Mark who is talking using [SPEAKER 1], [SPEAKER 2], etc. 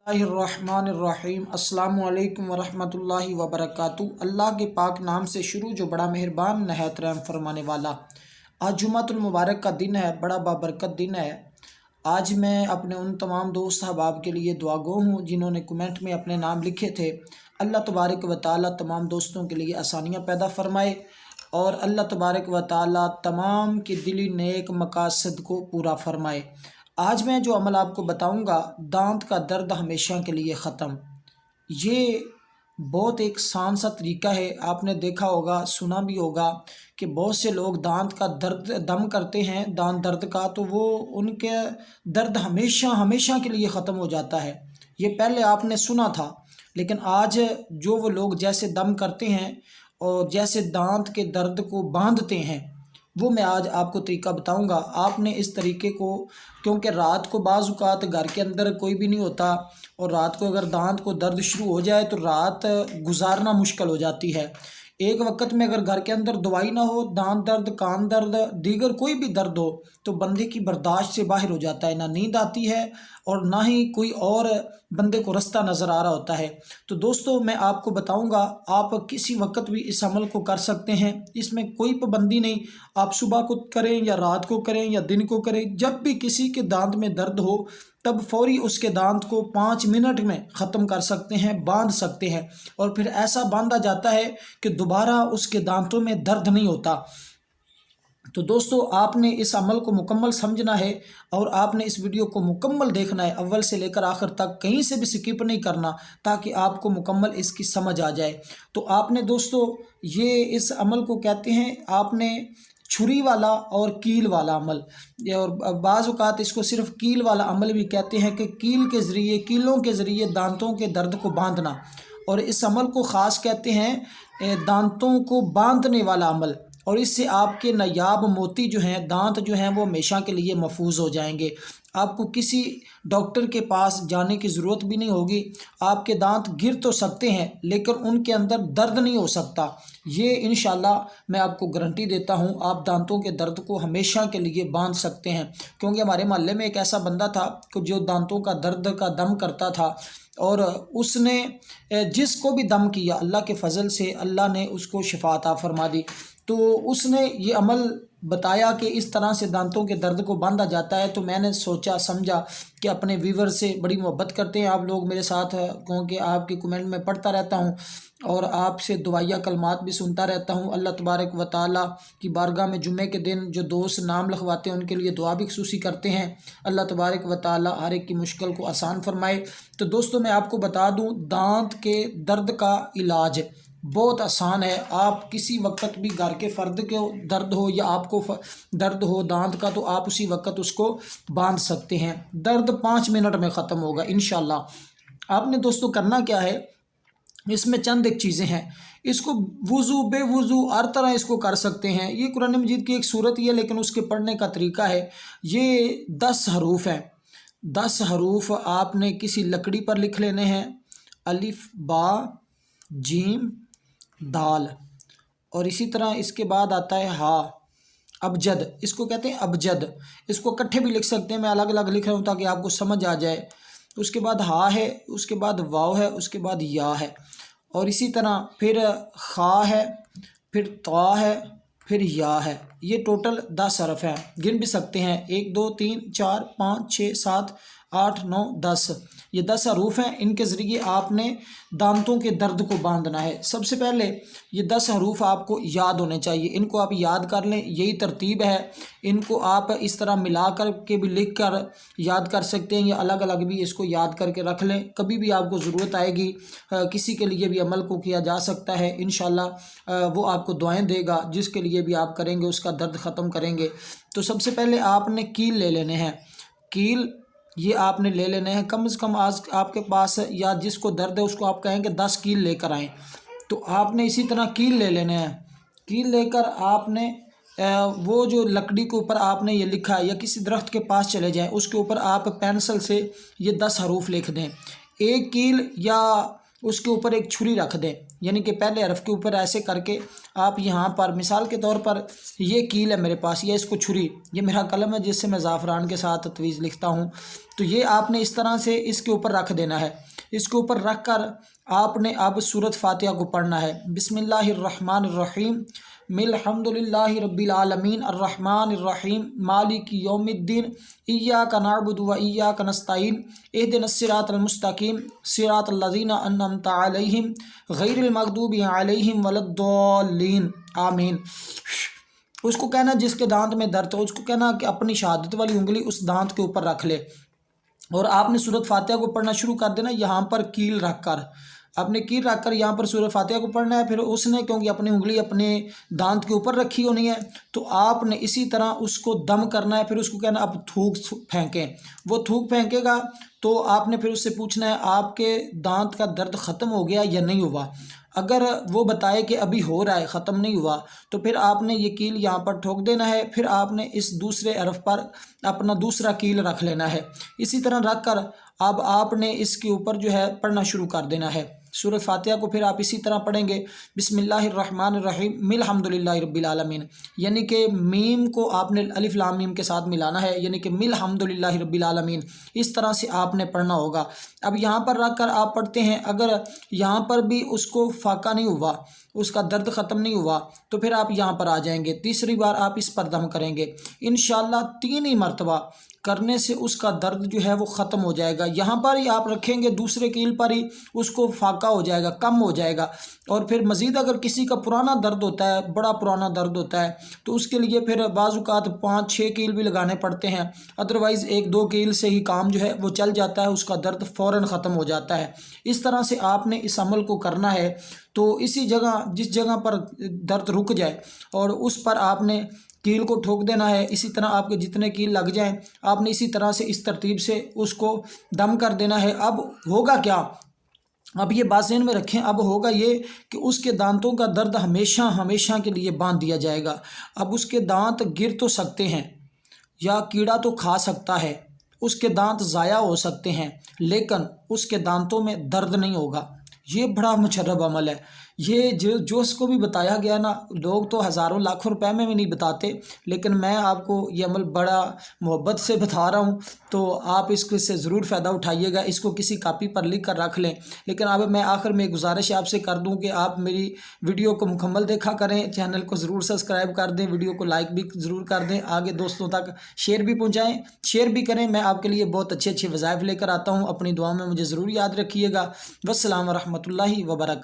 [SPEAKER 1] बिस्मिल्लाहिर्रहमानिर्रहीम अस्सलामुअलैकुम वरहमतुल्लाहि वबरकातुहू। अल्लाह के पाक नाम से शुरू जो बड़ा मेहरबान नहायत रहम फरमाने वाला। आज जुम्मतुल मुबारक का दिन है, बड़ा बाबरकत दिन है। आज मैं अपने उन तमाम दोस्त अहबाब के लिए दुआगो हूँ जिन्होंने कमेंट में अपने नाम लिखे थे। अल्लाह तबारक व तआला तमाम दोस्तों के लिए आसानियाँ पैदा फरमाए और अल्लाह तबारक व तआला तमाम के दिली नेक मकासद को पूरा फरमाए। आज मैं जो अमल आपको बताऊंगा, दांत का दर्द हमेशा के लिए ख़त्म। ये बहुत एक आसान सा तरीका है। आपने देखा होगा, सुना भी होगा कि बहुत से लोग दांत का दर्द दम करते हैं, दांत दर्द का, तो वो उनके दर्द हमेशा हमेशा के लिए ख़त्म हो जाता है। ये पहले आपने सुना था, लेकिन आज जो वो लोग जैसे दम करते हैं और जैसे दांत के दर्द को बांधते हैं, वो मैं आज आपको तरीका बताऊंगा। आपने इस तरीके को, क्योंकि रात को बाज़ औक़ात घर के अंदर कोई भी नहीं होता और रात को अगर दांत को दर्द शुरू हो जाए तो रात गुजारना मुश्किल हो जाती है। एक वक्त में अगर घर के अंदर दवाई ना हो, दांत दर्द, कान दर्द, दीगर कोई भी दर्द हो, तो बंदे की बर्दाश्त से बाहर हो जाता है। ना नींद आती है और ना ही कोई और बंदे को रास्ता नज़र आ रहा होता है। तो दोस्तों, मैं आपको बताऊंगा, आप किसी वक्त भी इस अमल को कर सकते हैं। इसमें कोई पाबंदी नहीं, आप सुबह को करें या रात को करें या दिन को करें। जब भी किसी के दांत में दर्द हो, तब फौरी उसके दांत को 5 मिनट में ख़त्म कर सकते हैं, बांध सकते हैं। और फिर ऐसा बांधा जाता है कि दोबारा उसके दांतों में दर्द नहीं होता। तो दोस्तों, आपने इस अमल को मुकम्मल समझना है और आपने इस वीडियो को मुकम्मल देखना है, अव्वल से लेकर आखिर तक, कहीं से भी स्किप नहीं करना, ताकि आपको मुकम्मल इसकी समझ आ जाए। तो आपने दोस्तों, ये इस अमल को कहते हैं, आपने छुरी वाला और कील वाला अमल, और बाज़ औक़ात इसको सिर्फ कील वाला अमल भी कहते हैं, कि कील के ज़रिए, कीलों के ज़रिए दांतों के दर्द को बांधना। और इस अमल को ख़ास कहते हैं दांतों को बांधने वाला अमल। और इससे आपके नायाब मोती जो हैं, दांत जो हैं, वो हमेशा के लिए महफूज हो जाएंगे। आपको किसी डॉक्टर के पास जाने की ज़रूरत भी नहीं होगी। आपके दांत गिर तो सकते हैं, लेकिन उनके अंदर दर्द नहीं हो सकता। ये इंशाल्लाह मैं आपको गारंटी देता हूँ, आप दांतों के दर्द को हमेशा के लिए बांध सकते हैं। क्योंकि हमारे मोहल्ले में एक ऐसा बंदा था कि जो दांतों का दर्द का दम करता था, और उसने जिसको भी दम किया, अल्लाह के फ़ज़ल से अल्लाह ने उसको शिफा अता फरमा दी। तो उसने ये अमल बताया कि इस तरह से दांतों के दर्द को बांधा जाता है। तो मैंने सोचा समझा कि अपने व्यूवर से बड़ी मोहब्बत करते हैं आप लोग मेरे साथ, क्योंकि आपके कमेंट में पढ़ता रहता हूँ और आपसे दुआया कलमात भी सुनता रहता हूँ। अल्लाह तबारक व तआला की बारगाह में जुम्मे के दिन जो दोस्त नाम लिखवाते हैं, उनके लिए दुआ भी खुसूसी करते हैं। अल्लाह तबारक व तआला हर एक की मुश्किल को आसान फरमाए। तो दोस्तों, मैं आपको बता दूँ, दांत के दर्द का इलाज बहुत आसान है। आप किसी वक्त भी घर के फ़र्द के दर्द हो या आपको दर्द हो दांत का, तो आप उसी वक्त उसको बांध सकते हैं। दर्द 5 मिनट में ख़त्म होगा इंशाल्लाह। आपने दोस्तों करना क्या है, इसमें चंद एक चीज़ें हैं। इसको वुज़ू बेवुज़ू हर तरह इसको कर सकते हैं। ये कुरान मजीद की एक सूरत ही है, लेकिन उसके पढ़ने का तरीका है। ये 10 हरूफ हैं। 10 हरूफ आपने किसी लकड़ी पर लिख लेने हैं, अलिफ बा जीम दाल, और इसी तरह इसके बाद आता है हा, अबजद, इसको कहते हैं अबजद। इसको इकट्ठे भी लिख सकते हैं, मैं अलग अलग लिख रहा हूँ ताकि आपको समझ आ जाए। उसके बाद हा है, उसके बाद वाव है, उसके बाद या है, और इसी तरह फिर खा है, फिर ता है, फिर या है। ये टोटल 10 हरफ हैं। गिन भी सकते हैं, 1 2 3 4 5 6 7 8 9 10। ये 10 हरूफ हैं। इनके ज़रिए आपने दांतों के दर्द को बांधना है। सबसे पहले ये 10 हरूफ आपको याद होने चाहिए। इनको आप याद कर लें, यही तरतीब है। इनको आप इस तरह मिला कर के भी लिख कर याद कर सकते हैं, या अलग अलग भी इसको याद करके रख लें। कभी भी आपको ज़रूरत आएगी, किसी के लिए भी अमल को किया जा सकता है। इंशाल्लाह वो आपको दुआएं देगा, जिसके लिए भी आप करेंगे उसका दर्द ख़त्म करेंगे। तो सबसे पहले आपने कील ले लेने हैं। कील ये आपने ले लेने हैं, कम से कम आज आपके पास, या जिसको दर्द है उसको आप कहेंगे 10 कील लेकर आएँ। तो आपने इसी तरह कील ले लेने हैं। कील लेकर आपने वो जो लकड़ी के ऊपर आपने ये लिखा है, या किसी दरख्त के पास चले जाएं, उसके ऊपर आप पेंसिल से ये 10 हरूफ लिख दें। एक कील या उसके ऊपर एक छुरी रख दें, یعنی کہ پہلے حرف کے اوپر ایسے کر کے آپ یہاں پر مثال کے طور پر یہ کیل ہے میرے پاس، یہ اس کو چھری، یہ میرا قلم ہے جس سے میں زعفران کے ساتھ تطویز لکھتا ہوں، تو یہ آپ نے اس طرح سے اس کے اوپر رکھ دینا ہے۔ اس کے اوپر رکھ کر آپ نے اب سورۃ فاتحہ کو پڑھنا ہے۔ بسم اللہ الرحمن الرحیم، الحمد للہ رب العالمین الرحمن الرحیم مالک یوم الدین ایاک نعبد و ایاک نستعین اہدنا الصراط المستقیم صراط الذین انعمت علیہم غیر المغضوب علیہم ولا الضالین آمین۔ اس کو کہنا جس کے دانت میں درد ہو، اس کو کہنا کہ اپنی شہادت والی انگلی اس دانت کے اوپر رکھ لے، اور آپ نے سورۃ فاتحہ کو پڑھنا شروع کر دینا یہاں پر کیل رکھ کر۔ آپ نے کیل رکھ کر یہاں پر سورۃ فاتحہ کو پڑھنا ہے، پھر اس نے کیونکہ اپنی انگلی اپنے دانت کے اوپر رکھی ہونی ہے تو آپ نے اسی طرح اس کو دم کرنا ہے، پھر اس کو کہنا اب تھوک پھینکیں۔ وہ تھوک پھینکے گا تو آپ نے پھر اس سے پوچھنا ہے آپ کے دانت کا درد ختم ہو گیا یا نہیں ہوا۔ اگر وہ بتائے کہ ابھی ہو رہا ہے، ختم نہیں ہوا، تو پھر آپ نے یہ کیل یہاں پر ٹھوک دینا ہے، پھر آپ نے اس دوسرے حرف پر اپنا دوسرا کیل رکھ لینا ہے۔ اسی طرح رکھ کر اب آپ نے اس کے اوپر جو ہے پڑھنا شروع کر دینا ہے سورۃ فاتحہ کو۔ پھر آپ اسی طرح پڑھیں گے بسم اللہ الرحمن الرحیم الحمد للہ رب العالمین، یعنی کہ میم کو آپ نے الف لام میم کے ساتھ ملانا ہے، یعنی کہ الحمد للہ رب العالمین، اس طرح سے آپ نے پڑھنا ہوگا۔ اب یہاں پر رکھ کر آپ پڑھتے ہیں، اگر یہاں پر بھی اس کو فاقہ نہیں ہوا، اس کا درد ختم نہیں ہوا، تو پھر آپ یہاں پر آ جائیں گے، تیسری بار آپ اس پر دم کریں گے، انشاءاللہ 3 ہی مرتبہ کرنے سے اس کا درد جو ہے وہ ختم ہو جائے گا۔ یہاں پر ہی آپ رکھیں گے، دوسرے کیل پر ہی اس کو فاقہ ہو جائے گا، کم ہو جائے گا۔ اور پھر مزید اگر کسی کا پرانا درد ہوتا ہے، بڑا پرانا درد ہوتا ہے، تو اس کے لیے پھر بعض اوقات 5-6 کیل بھی لگانے پڑتے ہیں، ادروائز 1-2 کیل سے ہی کام جو ہے وہ چل جاتا ہے، اس کا درد فوراً ختم ہو جاتا ہے۔ اس طرح سے آپ نے اس عمل کو کرنا ہے، تو اسی جگہ جس جگہ پر درد رک جائے اور اس پر آپ نے کیل کو ٹھوک دینا ہے، اسی طرح آپ کے جتنے کیل لگ جائیں آپ نے اسی طرح سے اس ترتیب سے اس کو دم کر دینا ہے۔ اب ہوگا کیا، اب یہ بات ذہن میں رکھیں، اب ہوگا یہ کہ اس کے دانتوں کا درد ہمیشہ ہمیشہ کے لیے باندھ دیا جائے گا۔ اب اس کے دانت گر تو سکتے ہیں یا کیڑا تو کھا سکتا ہے، اس کے دانت ضائع ہو سکتے ہیں، لیکن اس کے دانتوں میں درد نہیں ہوگا۔ یہ بڑا مجرب عمل ہے، یہ جو اس کو بھی بتایا گیا نا، لوگ تو ہزاروں لاکھوں روپے میں بھی نہیں بتاتے، لیکن میں آپ کو یہ عمل بڑا محبت سے بتا رہا ہوں، تو آپ اس سے ضرور فائدہ اٹھائیے گا، اس کو کسی کاپی پر لکھ کر رکھ لیں۔ لیکن اب میں آخر میں گزارش آپ سے کر دوں کہ آپ میری ویڈیو کو مکمل دیکھا کریں، چینل کو ضرور سبسکرائب کر دیں، ویڈیو کو لائک بھی ضرور کر دیں، آگے دوستوں تک شیئر بھی پہنچائیں، شیئر بھی کریں۔ میں آپ کے لیے بہت اچھے وظائف لے کر آتا ہوں، اپنی دعاؤں میں مجھے ضرور یاد رکھیے گا۔ والسلام ورحمۃ اللہ وبرکاتہ۔